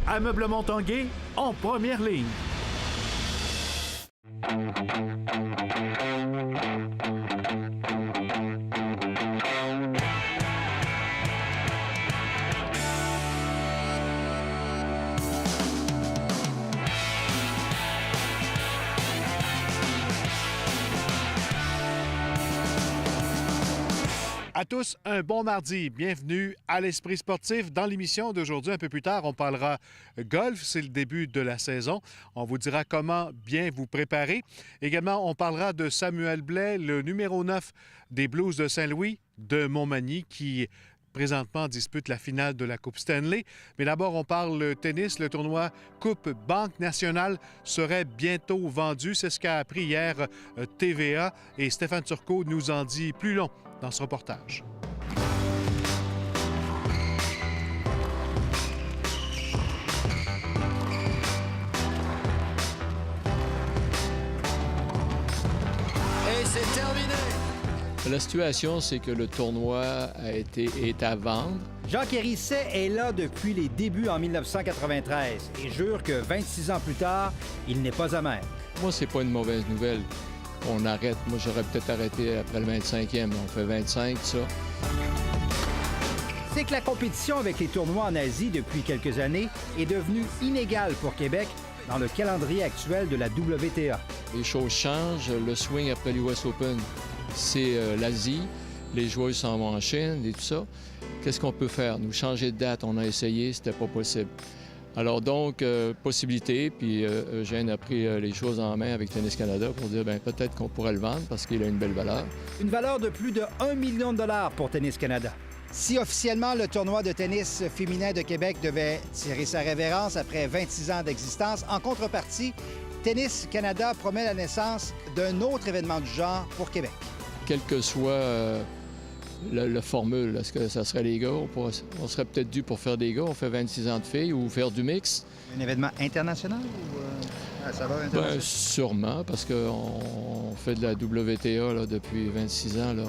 Ameublement Tanguay en première ligne. À tous, un bon mardi. Bienvenue à l'Esprit sportif. Dans l'émission d'aujourd'hui, un peu plus tard, on parlera golf. C'est le début de la saison. On vous dira comment bien vous préparer. Également, on parlera de Samuel Blais, le numéro 9 des Blues de Saint-Louis de Montmagny, qui présentement dispute la finale de la Coupe Stanley. Mais d'abord, on parle tennis. Le tournoi Coupe Banque Nationale serait bientôt vendu. C'est ce qu'a appris hier TVA. Et Stéphane Turcot nous en dit plus long dans ce reportage. Et c'est terminé! La situation, c'est que le tournoi est à vendre. Jacques Hérisset est là depuis les débuts en 1993 et jure que 26 ans plus tard, il n'est pas amer. Moi, c'est pas une mauvaise nouvelle. On arrête. Moi, j'aurais peut-être arrêté après le 25e. On fait 25, ça. C'est que la compétition avec les tournois en Asie depuis quelques années est devenue inégale pour Québec dans le calendrier actuel de la WTA. Les choses changent. Le swing après l'US Open, c'est l'Asie. Les joueurs s'en vont en Chine et tout ça. Qu'est-ce qu'on peut faire? Nous changer de date, on a essayé, c'était pas possible. Alors donc, possibilité, puis Eugène a pris les choses en main avec Tennis Canada pour dire, bien peut-être qu'on pourrait le vendre parce qu'il a une belle valeur. Une valeur de plus de 1 million de dollars pour Tennis Canada. Si officiellement le tournoi de tennis féminin de Québec devait tirer sa révérence après 26 ans d'existence, en contrepartie, Tennis Canada promet la naissance d'un autre événement du genre pour Québec. Quel que soit la formule, est-ce que ça serait les gars? On serait peut-être dû pour faire des gars, on fait 26 ans de filles ou faire du mix. Un événement international ou à saveur internationale? Bien, sûrement, parce qu'on fait de la WTA là, depuis 26 ans. Là.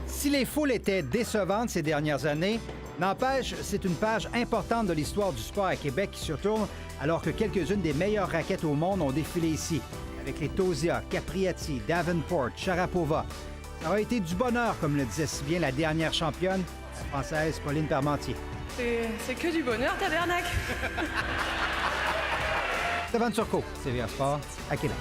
Si les foules étaient décevantes ces dernières années, n'empêche, c'est une page importante de l'histoire du sport à Québec qui se tourne alors que quelques-unes des meilleures raquettes au monde ont défilé ici, avec les Tosia, Capriati, Davenport, Sharapova. Ça a été du bonheur, comme le disait si bien la dernière championne, la Française Pauline Parmentier. C'est que du bonheur, tabernacle. Stéphane Turcot, TVA Sport, à Québec.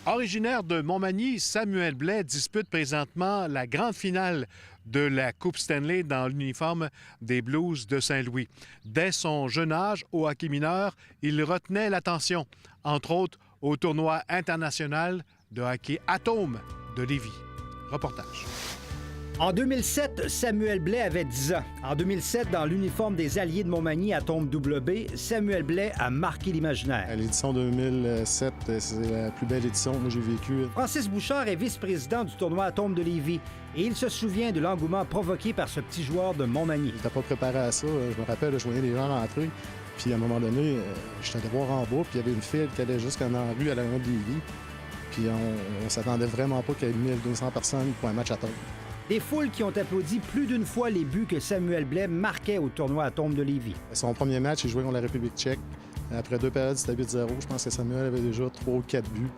Originaire de Montmagny, Samuel Blais dispute présentement la grande finale de la Coupe Stanley dans l'uniforme des Blues de Saint-Louis. Dès son jeune âge, au hockey mineur, il retenait l'attention, entre autres au tournoi international de hockey Atome de Lévis. Reportage. En 2007, Samuel Blais avait 10 ans. En 2007, dans l'uniforme des Alliés de Montmagny Atome WB, Samuel Blais a marqué l'imaginaire. L'édition 2007, c'est la plus belle édition que j'ai vécue. Francis Bouchard est vice-président du tournoi Atome de Lévis et il se souvient de l'engouement provoqué par ce petit joueur de Montmagny. Je n'étais pas préparé à ça. Je me rappelle, je voyais les gens rentrer. Puis à un moment donné, j'étais allé voir en bas, puis il y avait une file qui allait jusqu'en rue à la rue de Lévis. Puis on s'attendait vraiment pas qu'il y ait 1200 personnes pour un match à Atome. Des foules qui ont applaudi plus d'une fois les buts que Samuel Blais marquait au tournoi Atome de Lévis. Son premier match, il jouait contre la République tchèque. Après 2 périodes, c'était 8-0. Je pense que Samuel avait déjà 3 ou 4 buts.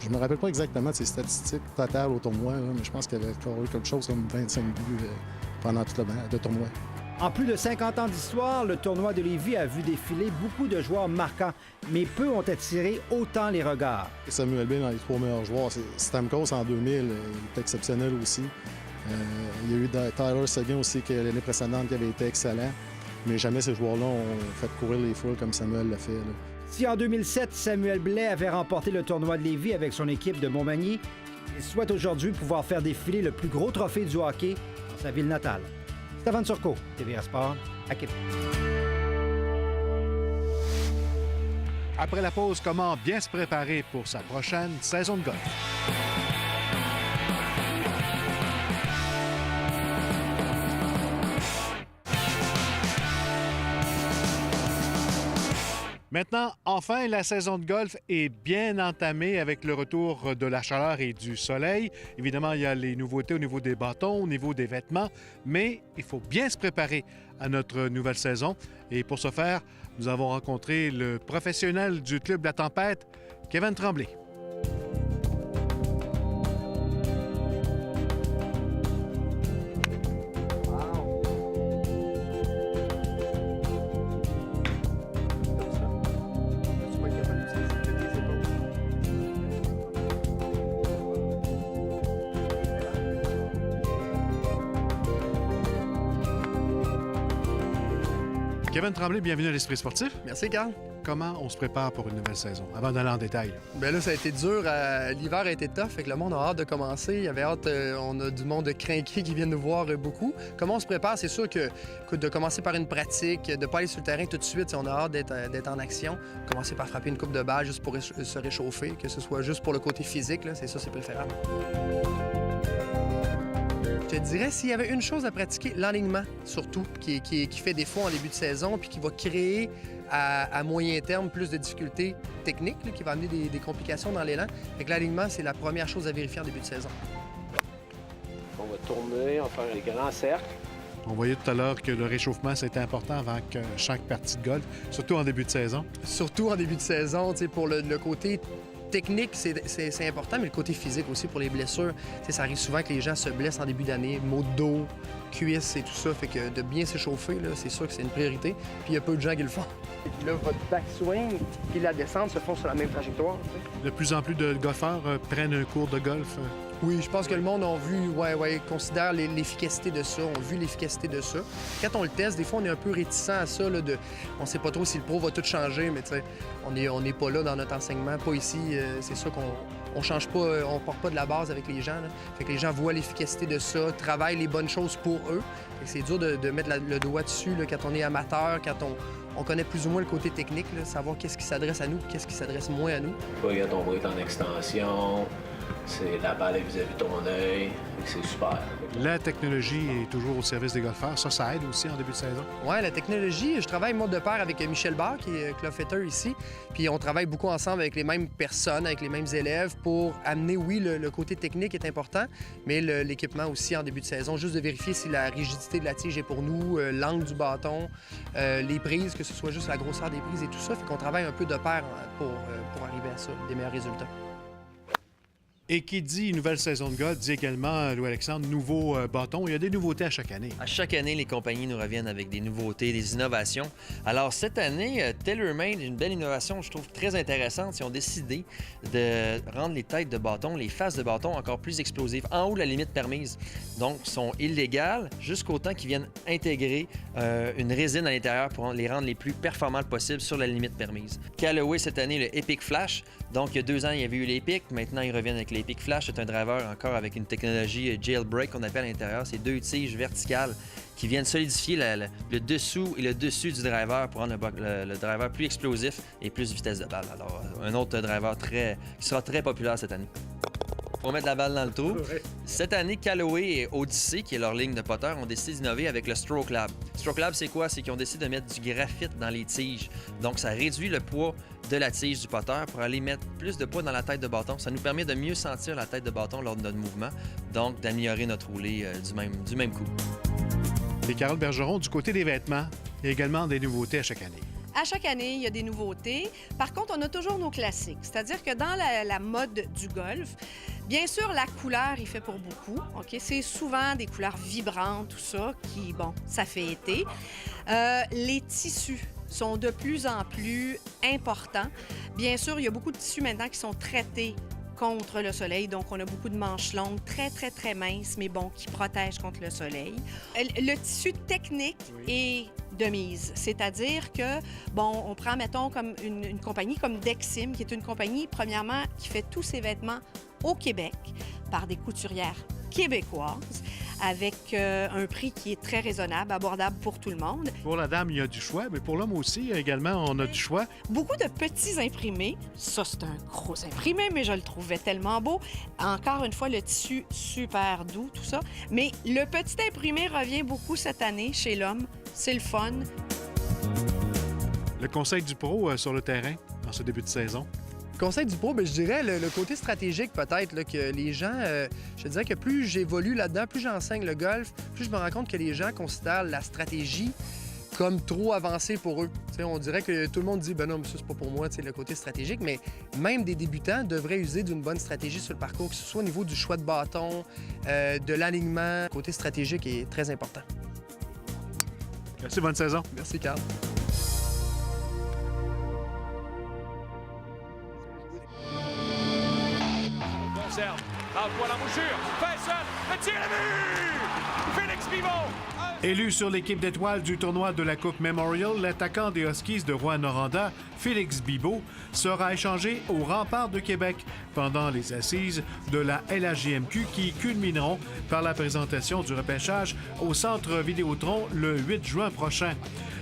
Je me rappelle pas exactement de ses statistiques totales au tournoi, là, mais je pense qu'il avait eu quelque chose comme 25 buts pendant tout le tournoi. En plus de 50 ans d'histoire, le tournoi de Lévis a vu défiler beaucoup de joueurs marquants, mais peu ont attiré autant les regards. Samuel Blais dans les 3 meilleurs joueurs. Stamkos en 2000, il est exceptionnel aussi. Il y a eu Tyler Seguin aussi l'année précédente qui avait été excellent, mais jamais ces joueurs-là ont fait courir les foules comme Samuel l'a fait. Là. Si en 2007, Samuel Blais avait remporté le tournoi de Lévis avec son équipe de Montmagny, il souhaite aujourd'hui pouvoir faire défiler le plus gros trophée du hockey dans sa ville natale. Stéphane Turcot, TVA Sport, à Québec. Après la pause, comment bien se préparer pour sa prochaine saison de golf? Maintenant, enfin, la saison de golf est bien entamée avec le retour de la chaleur et du soleil. Évidemment, il y a les nouveautés au niveau des bâtons, au niveau des vêtements, mais il faut bien se préparer à notre nouvelle saison. Et pour ce faire, nous avons rencontré le professionnel du Club La Tempête, Kevin Tremblay. Kevin Tremblay, bienvenue à l'Esprit sportif. Merci, Carl. Comment on se prépare pour une nouvelle saison, avant d'aller en détail? Bien là, ça a été dur. L'hiver a été tough, fait que le monde a hâte de commencer. Il y avait hâte, on a du monde crinqué qui vient nous voir beaucoup. Comment on se prépare? C'est sûr que écoute, de commencer par une pratique, de ne pas aller sur le terrain tout de suite, on a hâte d'être en action. Commencer par frapper une coupe de balle juste pour se réchauffer, que ce soit juste pour le côté physique, là, c'est préférable. Je te dirais, s'il y avait une chose à pratiquer, l'alignement, surtout, qui fait défaut en début de saison, puis qui va créer à moyen terme plus de difficultés techniques, là, qui va amener des complications dans l'élan. Fait que l'alignement, c'est la première chose à vérifier en début de saison. On va tourner, on va faire les grands cercles. On voyait tout à l'heure que le réchauffement, c'était important avant chaque partie de golf, surtout en début de saison. Surtout en début de saison, pour le côté technique, c'est important, mais le côté physique aussi pour les blessures. Ça arrive souvent que les gens se blessent en début d'année, maux de dos, cuisses et tout ça. Fait que de bien s'échauffer, c'est sûr que c'est une priorité. Puis il y a peu de gens qui le font. Et là, votre backswing et la descente se font sur la même trajectoire. De plus en plus de golfeurs prennent un cours de golf. Oui, je pense que le monde a vu, considère l'efficacité de ça, on a vu l'efficacité de ça. Quand on le teste, des fois, on est un peu réticent à ça, on sait pas trop si le pro va tout changer, mais on n'est pas là dans notre enseignement, pas ici. C'est sûr qu'on change pas, on part pas de la base avec les gens. Là. Fait que les gens voient l'efficacité de ça, travaillent les bonnes choses pour eux. C'est dur de mettre le doigt dessus là, quand on est amateur, quand on connaît plus ou moins le côté technique, là, savoir qu'est-ce qui s'adresse à nous, qu'est-ce qui s'adresse moins à nous. Il y a ton break en extension, c'est la balle est vis-à-vis de ton œil, c'est super. La technologie est toujours au service des golfeurs. Ça aide aussi en début de saison? Oui, la technologie. Je travaille, moi, de pair avec Michel Barr, qui est club-fitter ici. Puis on travaille beaucoup ensemble avec les mêmes personnes, avec les mêmes élèves pour amener, oui, le côté technique est important, mais l'équipement aussi en début de saison, juste de vérifier si la rigidité de la tige est pour nous, l'angle du bâton, les prises, que ce soit juste la grosseur des prises et tout ça. Fait qu'on travaille un peu de pair pour arriver à ça, des meilleurs résultats. Et qui dit nouvelle saison de golf dit également, Louis-Alexandre, nouveaux bâtons. Il y a des nouveautés à chaque année. À chaque année, les compagnies nous reviennent avec des nouveautés, des innovations. Alors, cette année, TaylorMade, une belle innovation, je trouve très intéressante. Ils ont décidé de rendre les têtes de bâton, les faces de bâton encore plus explosives, en haut de la limite permise. Donc, sont illégales jusqu'au temps qu'ils viennent intégrer une résine à l'intérieur pour les rendre les plus performantes possibles sur la limite permise. Callaway, cette année, le Epic Flash. Donc, il y a 2 ans, il y avait eu l'Epic. Maintenant, ils reviennent avec l'Epic Flash. C'est un driver encore avec une technologie jailbreak qu'on appelle à l'intérieur. C'est 2 tiges verticales qui viennent solidifier le dessous et le dessus du driver pour rendre le driver plus explosif et plus vitesse de balle. Alors, un autre driver qui sera très populaire cette année. Pour mettre la balle dans le trou. Cette année, Callaway et Odyssey, qui est leur ligne de putter, ont décidé d'innover avec le Stroke Lab. Stroke Lab, c'est quoi? C'est qu'ils ont décidé de mettre du graphite dans les tiges. Donc, ça réduit le poids de la tige du putter pour aller mettre plus de poids dans la tête de bâton. Ça nous permet de mieux sentir la tête de bâton lors de notre mouvement, donc d'améliorer notre roulé du même coup. Et Carole Bergeron, du côté des vêtements, il y a également des nouveautés à chaque année. À chaque année, il y a des nouveautés. Par contre, on a toujours nos classiques. C'est-à-dire que dans la mode du golf, bien sûr, la couleur, il fait pour beaucoup. OK? C'est souvent des couleurs vibrantes, tout ça, qui, bon, ça fait été. Les tissus sont de plus en plus importants. Bien sûr, il y a beaucoup de tissus maintenant qui sont traités contre le soleil. Donc, on a beaucoup de manches longues, très, très, très minces, mais bon, qui protègent contre le soleil. Le tissu technique est de mise. C'est-à-dire que, bon, on prend, mettons, comme une compagnie comme Dexim, qui est une compagnie, premièrement, qui fait tous ses vêtements au Québec par des couturières québécoises avec un prix qui est très raisonnable, abordable pour tout le monde. Pour la dame, il y a du choix, mais pour l'homme aussi, également, on a du choix. Beaucoup de petits imprimés. Ça, c'est un gros imprimé, mais je le trouvais tellement beau. Encore une fois, le tissu super doux, tout ça. Mais le petit imprimé revient beaucoup cette année chez l'homme. C'est le fun. Le conseil du pro sur le terrain en ce début de saison? Conseil du pro, bien, je dirais le côté stratégique peut-être, là, que les gens, je dirais que plus j'évolue là-dedans, plus j'enseigne le golf, plus je me rends compte que les gens considèrent la stratégie comme trop avancée pour eux. T'sais, on dirait que tout le monde dit « ben non, mais ça, c'est pas pour moi, le côté stratégique », mais même des débutants devraient user d'une bonne stratégie sur le parcours, que ce soit au niveau du choix de bâton, de l'alignement. Le côté stratégique est très important. Merci, bonne saison. Merci, Carl. Conserve, envoie la mouchure, fait seul, le tir est vu! Félix Bibeau! Élu sur l'équipe d'étoiles du tournoi de la Coupe Memorial, l'attaquant des Huskies de Rouyn-Noranda, Félix Bibeau, sera échangé au Rempart de Québec pendant les assises de la LHJMQ qui culmineront par la présentation du repêchage au Centre Vidéotron le 8 juin prochain.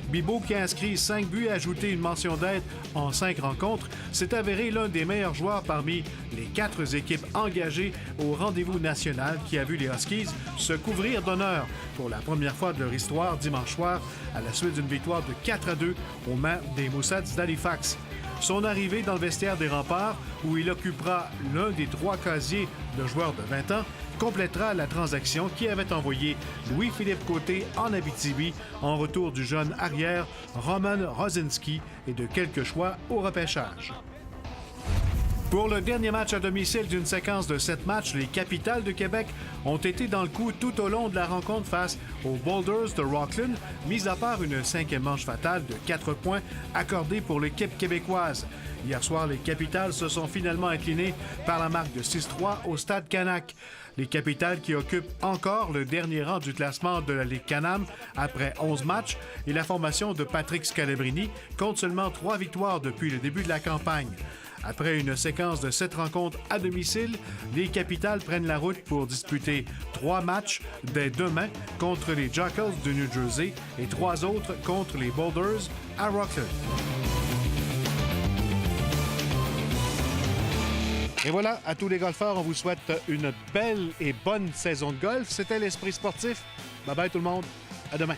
Bibeau, qui a inscrit 5 buts et ajouté une mention d'aide en 5 rencontres, s'est avéré l'un des meilleurs joueurs parmi les 4 équipes engagées au rendez-vous national qui a vu les Huskies se couvrir d'honneur pour la première fois de leur histoire dimanche soir à la suite d'une victoire de 4-2 aux mains des Moussats d'Halifax. Son arrivée dans le vestiaire des Remparts, où il occupera l'un des 3 casiers de joueurs de 20 ans, complétera la transaction qui avait envoyé Louis-Philippe Côté en Abitibi en retour du jeune arrière Roman Rosinski et de quelques choix au repêchage. Pour le dernier match à domicile d'une séquence de 7 matchs, les Capitals de Québec ont été dans le coup tout au long de la rencontre face aux Boulders de Rockland, mis à part une 5e manche fatale de 4 points accordée pour l'équipe québécoise. Hier soir, les Capitals se sont finalement inclinés par la marque de 6-3 au Stade Canac. Les Capitals qui occupent encore le dernier rang du classement de la Ligue Can-Am après 11 matchs et la formation de Patrick Scalabrini compte seulement 3 victoires depuis le début de la campagne. Après une séquence de 7 rencontres à domicile, les Capitals prennent la route pour disputer 3 matchs dès demain contre les Jackals de New Jersey et 3 autres contre les Boulders à Rockland. Et voilà, à tous les golfeurs, on vous souhaite une belle et bonne saison de golf. C'était l'Esprit sportif. Bye bye tout le monde. À demain.